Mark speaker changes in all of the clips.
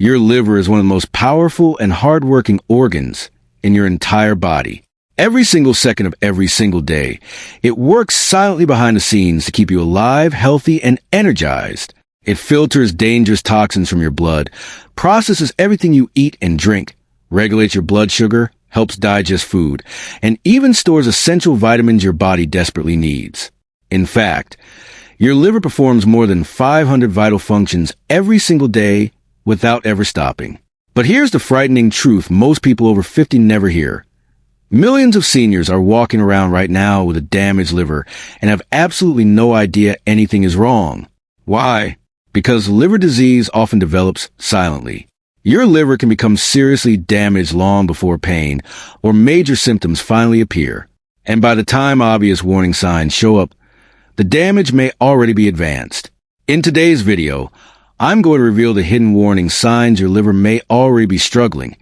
Speaker 1: Your liver is one of the most powerful and hardworking organs in your entire body. Every single second of every single day, it works silently behind the scenes to keep you alive, healthy, and energized. It filters dangerous toxins from your blood, processes everything you eat and drink, regulates your blood sugar, helps digest food, and even stores essential vitamins your body desperately needs. In fact, your liver performs more than 500 vital functions every single day without ever stopping. But here's the frightening truth most people over 50 never hear. Millions of seniors are walking around right now with a damaged liver and have absolutely no idea anything is wrong. Why? Because liver disease often develops silently. Your liver can become seriously damaged long before pain or major symptoms finally appear. And by the time obvious warning signs show up, the damage may already be advanced. In today's video, I'm going to reveal the hidden warning signs your liver may already be struggling,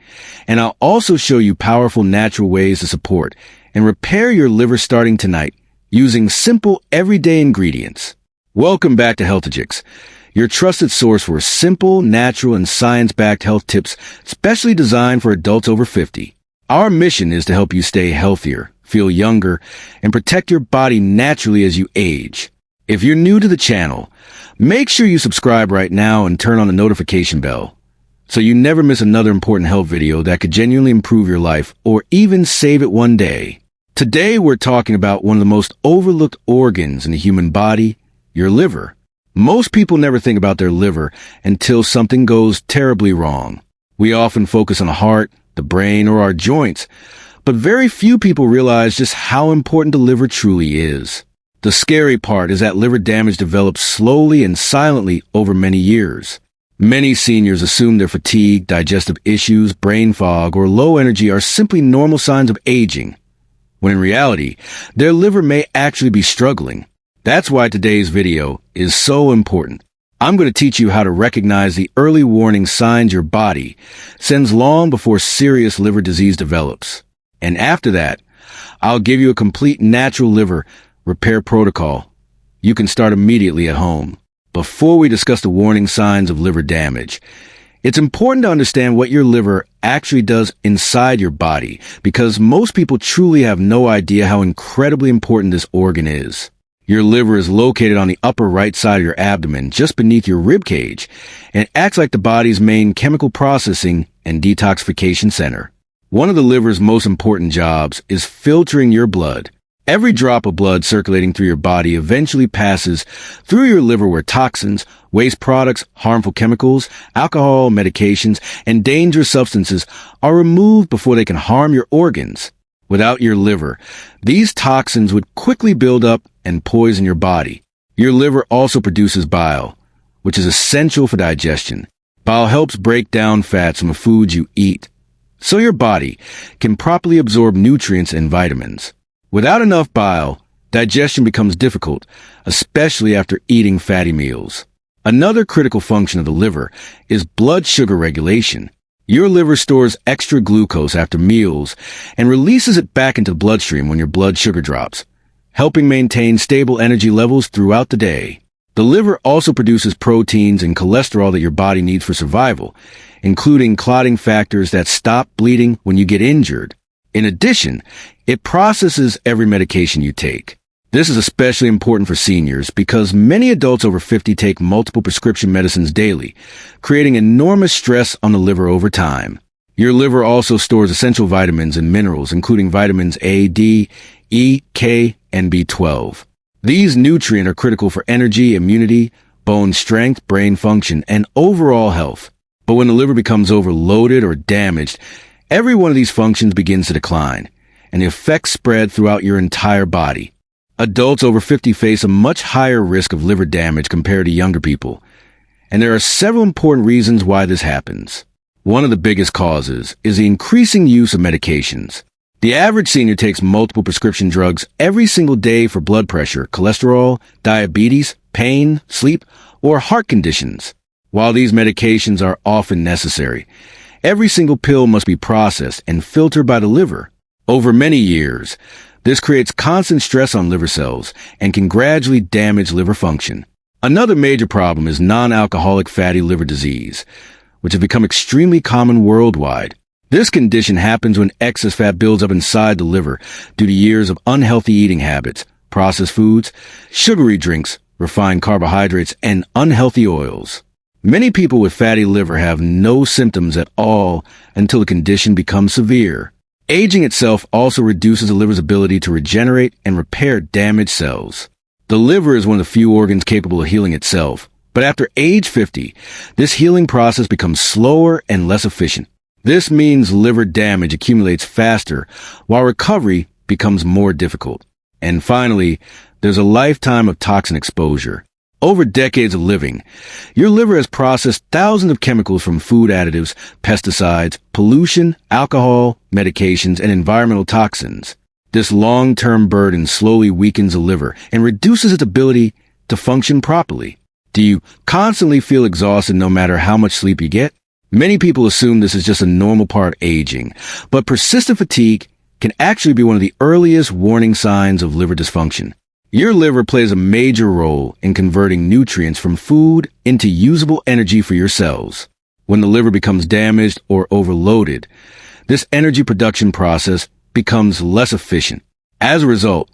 Speaker 1: and I'll also show you powerful natural ways to support and repair your liver starting tonight using simple everyday ingredients. Welcome back to Healthogix, your trusted source for simple, natural, and science-backed health tips specially designed for adults over 50. Our mission is to help you stay healthier, feel younger, and protect your body naturally as you age. If you're new to the channel, make sure you subscribe right now and turn on the notification bell so you never miss another important health video that could genuinely improve your life or even save it one day. Today we're talking about one of the most overlooked organs in the human body, your liver. Most people never think about their liver until something goes terribly wrong. We often focus on the heart, the brain, or our joints, but very few people realize just how important the liver truly is. The scary part is that liver damage develops slowly and silently over many years. Many seniors assume their fatigue, digestive issues, brain fog, or low energy are simply normal signs of aging, when in reality, their liver may actually be struggling. That's why today's video is so important. I'm going to teach you how to recognize the early warning signs your body sends long before serious liver disease develops. And after that, I'll give you a complete natural liver repair protocol you can start immediately at home. Before we discuss the warning signs of liver damage, it's important to understand what your liver actually does inside your body, because most people truly have no idea how incredibly important this organ is. Your liver is located on the upper right side of your abdomen, just beneath your rib cage, and it acts like the body's main chemical processing and detoxification center. One of the liver's most important jobs is filtering your blood. Every drop of blood circulating through your body eventually passes through your liver where toxins, waste products, harmful chemicals, alcohol, medications, and dangerous substances are removed before they can harm your organs. Without your liver, these toxins would quickly build up and poison your body. Your liver also produces bile, which is essential for digestion. Bile helps break down fats from the foods you eat, so your body can properly absorb nutrients and vitamins. Without enough bile, digestion becomes difficult, especially after eating fatty meals. Another critical function of the liver is blood sugar regulation. Your liver stores extra glucose after meals and releases it back into the bloodstream when your blood sugar drops, helping maintain stable energy levels throughout the day. The liver also produces proteins and cholesterol that your body needs for survival, including clotting factors that stop bleeding when you get injured. In addition, it processes every medication you take. This is especially important for seniors because many adults over 50 take multiple prescription medicines daily, creating enormous stress on the liver over time. Your liver also stores essential vitamins and minerals, including vitamins A, D, E, K, and B12. These nutrients are critical for energy, immunity, bone strength, brain function, and overall health. But when the liver becomes overloaded or damaged, every one of these functions begins to decline, and the effects spread throughout your entire body. Adults over 50 face a much higher risk of liver damage compared to younger people, and there are several important reasons why this happens. One of the biggest causes is the increasing use of medications. The average senior takes multiple prescription drugs every single day for blood pressure, cholesterol, diabetes, pain, sleep, or heart conditions. While these medications are often necessary, every single pill must be processed and filtered by the liver. Over many years, this creates constant stress on liver cells and can gradually damage liver function. Another major problem is non-alcoholic fatty liver disease, which have become extremely common worldwide. This condition happens when excess fat builds up inside the liver due to years of unhealthy eating habits, processed foods, sugary drinks, refined carbohydrates, and unhealthy oils. Many people with fatty liver have no symptoms at all until the condition becomes severe. Aging itself also reduces the liver's ability to regenerate and repair damaged cells. The liver is one of the few organs capable of healing itself, but after age 50, this healing process becomes slower and less efficient. This means liver damage accumulates faster, while recovery becomes more difficult. And finally, there's a lifetime of toxin exposure. Over decades of living, your liver has processed thousands of chemicals from food additives, pesticides, pollution, alcohol, medications, and environmental toxins. This long-term burden slowly weakens the liver and reduces its ability to function properly. Do you constantly feel exhausted no matter how much sleep you get? Many people assume this is just a normal part of aging, but persistent fatigue can actually be one of the earliest warning signs of liver dysfunction. Your liver plays a major role in converting nutrients from food into usable energy for your cells. When the liver becomes damaged or overloaded, this energy production process becomes less efficient. As a result,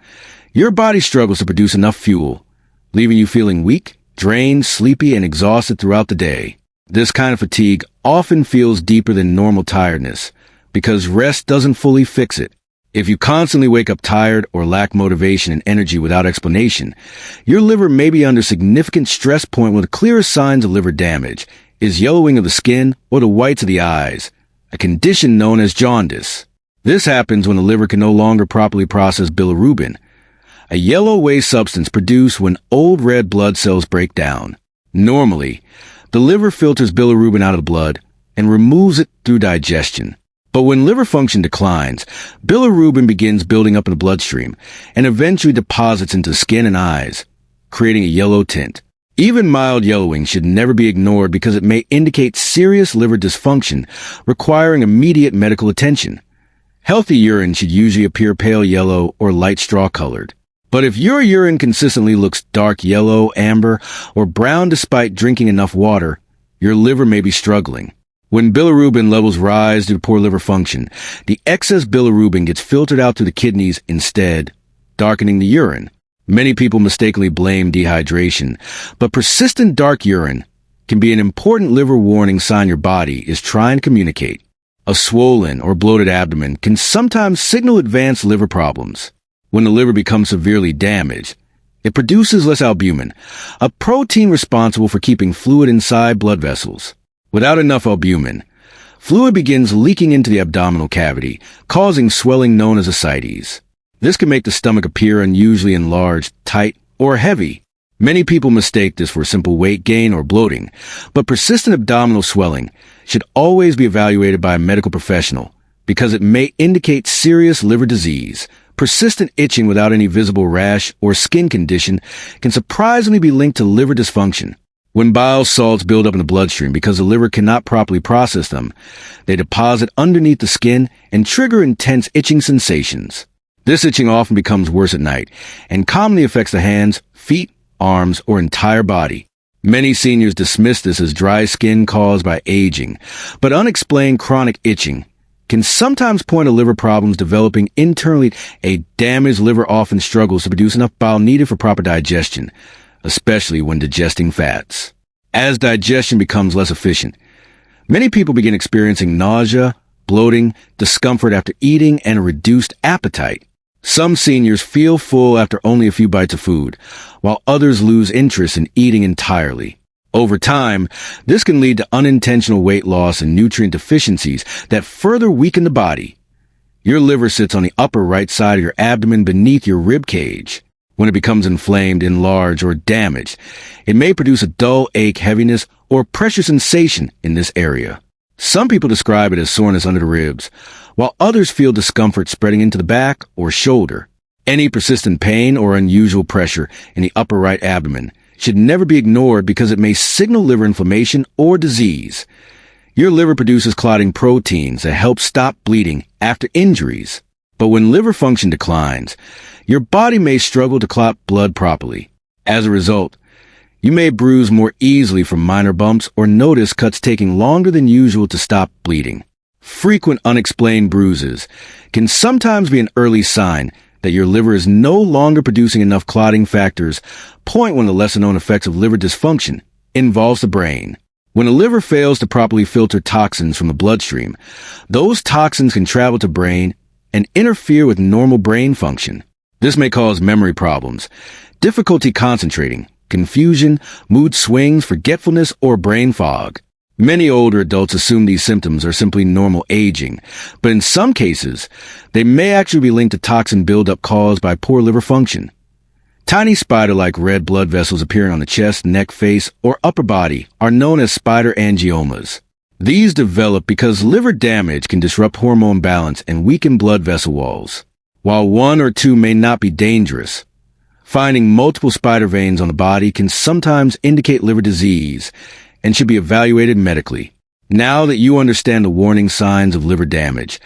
Speaker 1: your body struggles to produce enough fuel, leaving you feeling weak, drained, sleepy, and exhausted throughout the day. This kind of fatigue often feels deeper than normal tiredness because rest doesn't fully fix it. If you constantly wake up tired or lack motivation and energy without explanation, your liver may be under significant stress point. One of the clearest signs of liver damage is yellowing of the skin or the whites of the eyes, a condition known as jaundice. This happens when the liver can no longer properly process bilirubin, a yellow waste substance produced when old red blood cells break down. Normally, the liver filters bilirubin out of the blood and removes it through digestion. But when liver function declines, bilirubin begins building up in the bloodstream and eventually deposits into skin and eyes, creating a yellow tint. Even mild yellowing should never be ignored because it may indicate serious liver dysfunction requiring immediate medical attention. Healthy urine should usually appear pale yellow or light straw-colored. But if your urine consistently looks dark yellow, amber, or brown despite drinking enough water, your liver may be struggling. When bilirubin levels rise due to poor liver function, the excess bilirubin gets filtered out through the kidneys instead, darkening the urine. Many people mistakenly blame dehydration, but persistent dark urine can be an important liver warning sign your body is trying to communicate. A swollen or bloated abdomen can sometimes signal advanced liver problems. When the liver becomes severely damaged, it produces less albumin, a protein responsible for keeping fluid inside blood vessels. Without enough albumin, fluid begins leaking into the abdominal cavity, causing swelling known as ascites. This can make the stomach appear unusually enlarged, tight, or heavy. Many people mistake this for simple weight gain or bloating, but persistent abdominal swelling should always be evaluated by a medical professional because it may indicate serious liver disease. Persistent itching without any visible rash or skin condition can surprisingly be linked to liver dysfunction. When bile salts build up in the bloodstream because the liver cannot properly process them, they deposit underneath the skin and trigger intense itching sensations. This itching often becomes worse at night and commonly affects the hands, feet, arms, or entire body. Many seniors dismiss this as dry skin caused by aging, but unexplained chronic itching can sometimes point to liver problems developing internally. A damaged liver often struggles to produce enough bile needed for proper digestion, especially when digesting fats. As digestion becomes less efficient, many people begin experiencing nausea, bloating, discomfort after eating, and a reduced appetite. Some seniors feel full after only a few bites of food, while others lose interest in eating entirely. Over time, this can lead to unintentional weight loss and nutrient deficiencies that further weaken the body. Your liver sits on the upper right side of your abdomen beneath your rib cage. When it becomes inflamed, enlarged, or damaged, it may produce a dull ache, heaviness, or pressure sensation in this area. Some people describe it as soreness under the ribs, while others feel discomfort spreading into the back or shoulder. Any persistent pain or unusual pressure in the upper right abdomen should never be ignored because it may signal liver inflammation or disease. Your liver produces clotting proteins that help stop bleeding after injuries. But when liver function declines, your body may struggle to clot blood properly. As a result, You may bruise more easily from minor bumps or notice cuts taking longer than usual to stop bleeding. Frequent unexplained bruises can sometimes be an early sign that your liver is no longer producing enough clotting factors, point one of the lesser-known effects of liver dysfunction involves the brain. When the liver fails to properly filter toxins from the bloodstream, those toxins can travel to brain and interfere with normal brain function. This may cause memory problems, difficulty concentrating, confusion, mood swings, forgetfulness, or brain fog. Many older adults assume these symptoms are simply normal aging, but in some cases, they may actually be linked to toxin buildup caused by poor liver function. Tiny spider-like red blood vessels appearing on the chest, neck, face, or upper body are known as spider angiomas. These develop because liver damage can disrupt hormone balance and weaken blood vessel walls. While one or two may not be dangerous, finding multiple spider veins on the body can sometimes indicate liver disease and should be evaluated medically. Now that you understand the warning signs of liver damage,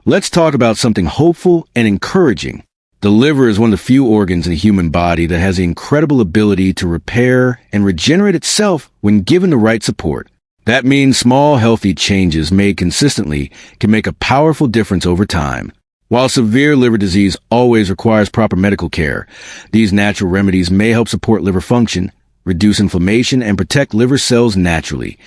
Speaker 1: let's talk about something hopeful and encouraging. The liver is one of the few organs in the human body that has the incredible ability to repair and regenerate itself when given the right support. That means small, healthy changes made consistently can make a powerful difference over time. While severe liver disease always requires proper medical care, these natural remedies may help support liver function, reduce inflammation, and protect liver cells naturally.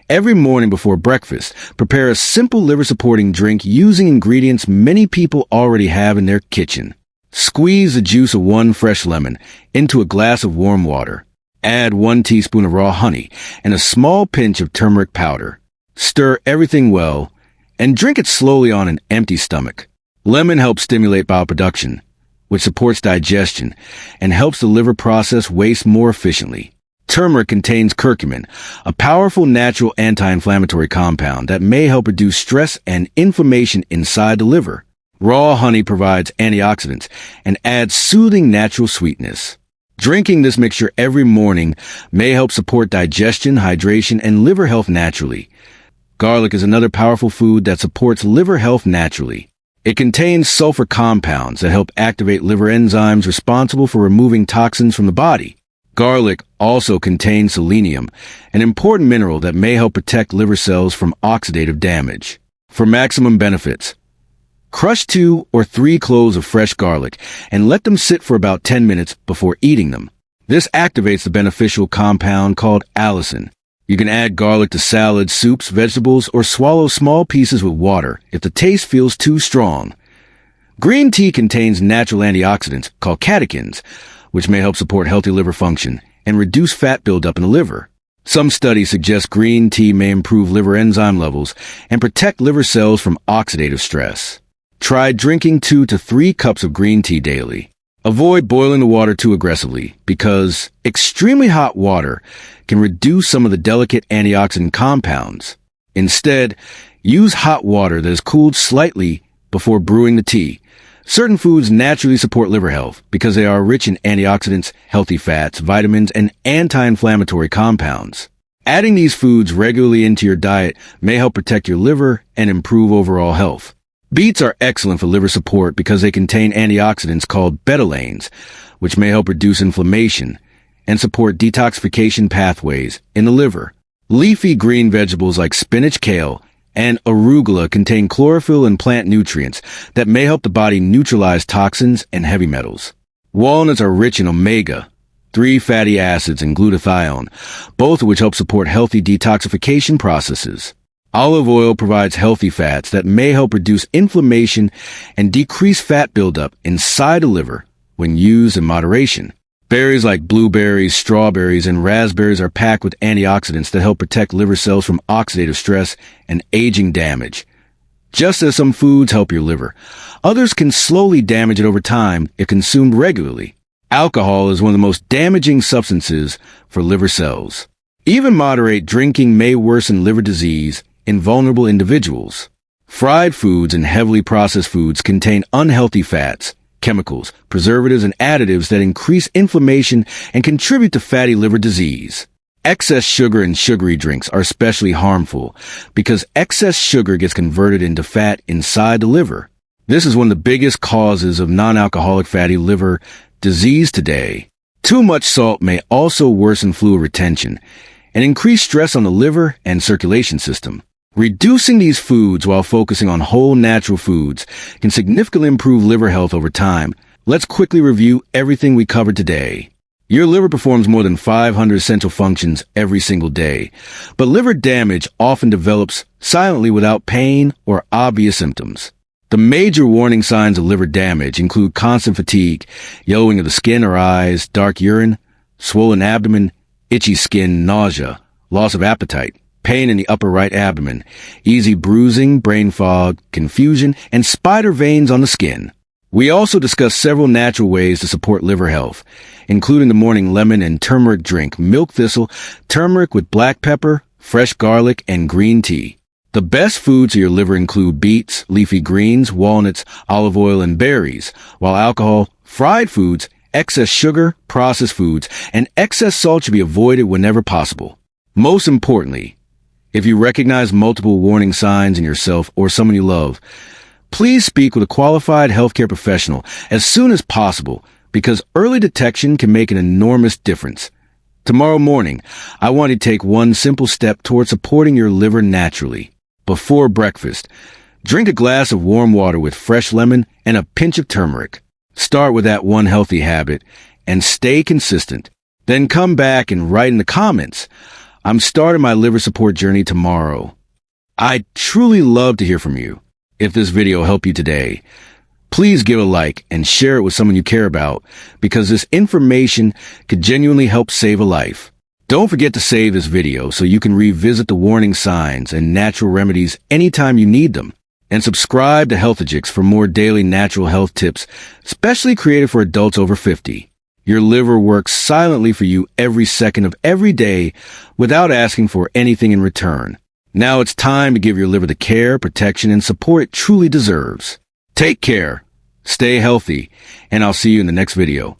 Speaker 1: Every morning before breakfast, prepare a simple liver-supporting drink using ingredients many people already have in their kitchen. Squeeze the juice of one fresh lemon into a glass of warm water. Add 1 teaspoon of raw honey and a small pinch of turmeric powder. Stir everything well and drink it slowly on an empty stomach. Lemon helps stimulate bile production, which supports digestion and helps the liver process waste more efficiently. Turmeric contains curcumin, a powerful natural anti-inflammatory compound that may help reduce stress and inflammation inside the liver. Raw honey provides antioxidants and adds soothing natural sweetness. Drinking this mixture every morning may help support digestion, hydration, and liver health naturally. Garlic is another powerful food that supports liver health naturally. It contains sulfur compounds that help activate liver enzymes responsible for removing toxins from the body. Garlic also contains selenium, an important mineral that may help protect liver cells from oxidative damage. For maximum benefits, crush 2 or 3 cloves of fresh garlic and let them sit for about 10 minutes before eating them. This activates the beneficial compound called allicin. You can add garlic to salads, soups, vegetables, or swallow small pieces with water if the taste feels too strong. Green tea contains natural antioxidants called catechins, which may help support healthy liver function and reduce fat buildup in the liver. Some studies suggest green tea may improve liver enzyme levels and protect liver cells from oxidative stress. Try drinking 2 to 3 cups of green tea daily. Avoid boiling the water too aggressively because extremely hot water can reduce some of the delicate antioxidant compounds. Instead, use hot water that is cooled slightly before brewing the tea. Certain foods naturally support liver health because they are rich in antioxidants, healthy fats, vitamins, and anti-inflammatory compounds. Adding these foods regularly into your diet may help protect your liver and improve overall health. Beets are excellent for liver support because they contain antioxidants called betalains, which may help reduce inflammation and support detoxification pathways in the liver. Leafy green vegetables like spinach, kale, and arugula contain chlorophyll and plant nutrients that may help the body neutralize toxins and heavy metals. Walnuts are rich in omega-3 fatty acids and glutathione, both of which help support healthy detoxification processes. Olive oil provides healthy fats that may help reduce inflammation and decrease fat buildup inside the liver when used in moderation. Berries like blueberries, strawberries, and raspberries are packed with antioxidants that help protect liver cells from oxidative stress and aging damage. Just as some foods help your liver, others can slowly damage it over time if consumed regularly. Alcohol is one of the most damaging substances for liver cells. Even moderate drinking may worsen liver disease in vulnerable individuals. Fried foods and heavily processed foods contain unhealthy fats, chemicals, preservatives, and additives that increase inflammation and contribute to fatty liver disease. Excess sugar in sugary drinks are especially harmful because excess sugar gets converted into fat inside the liver. This is one of the biggest causes of non-alcoholic fatty liver disease today. Too much salt may also worsen fluid retention and increase stress on the liver and circulation system. Reducing these foods while focusing on whole natural foods can significantly improve liver health over time. Let's quickly review everything we covered today. Your liver performs more than 500 essential functions every single day, but liver damage often develops silently without pain or obvious symptoms. The major warning signs of liver damage include constant fatigue, yellowing of the skin or eyes, dark urine, swollen abdomen, itchy skin, nausea, loss of appetite, pain in the upper right abdomen, easy bruising, brain fog, confusion, and spider veins on the skin. We also discussed several natural ways to support liver health, including the morning lemon and turmeric drink, milk thistle, turmeric with black pepper, fresh garlic, and green tea. The best foods for your liver include beets, leafy greens, walnuts, olive oil, and berries, while alcohol, fried foods, excess sugar, processed foods, and excess salt should be avoided whenever possible. Most importantly, if you recognize multiple warning signs in yourself or someone you love, please speak with a qualified healthcare professional as soon as possible because early detection can make an enormous difference. Tomorrow morning, I want you to take one simple step toward supporting your liver naturally. Before breakfast, drink a glass of warm water with fresh lemon and a pinch of turmeric. Start with that one healthy habit and stay consistent. Then come back and write in the comments, "I'm starting my liver support journey tomorrow." I'd truly love to hear from you. If this video helped you today, please give a like and share it with someone you care about because this information could genuinely help save a life. Don't forget to save this video so you can revisit the warning signs and natural remedies anytime you need them. And subscribe to Healthogix for more daily natural health tips, especially created for adults over 50. Your liver works silently for you every second of every day without asking for anything in return. Now it's time to give your liver the care, protection, and support it truly deserves. Take care, stay healthy, and I'll see you in the next video.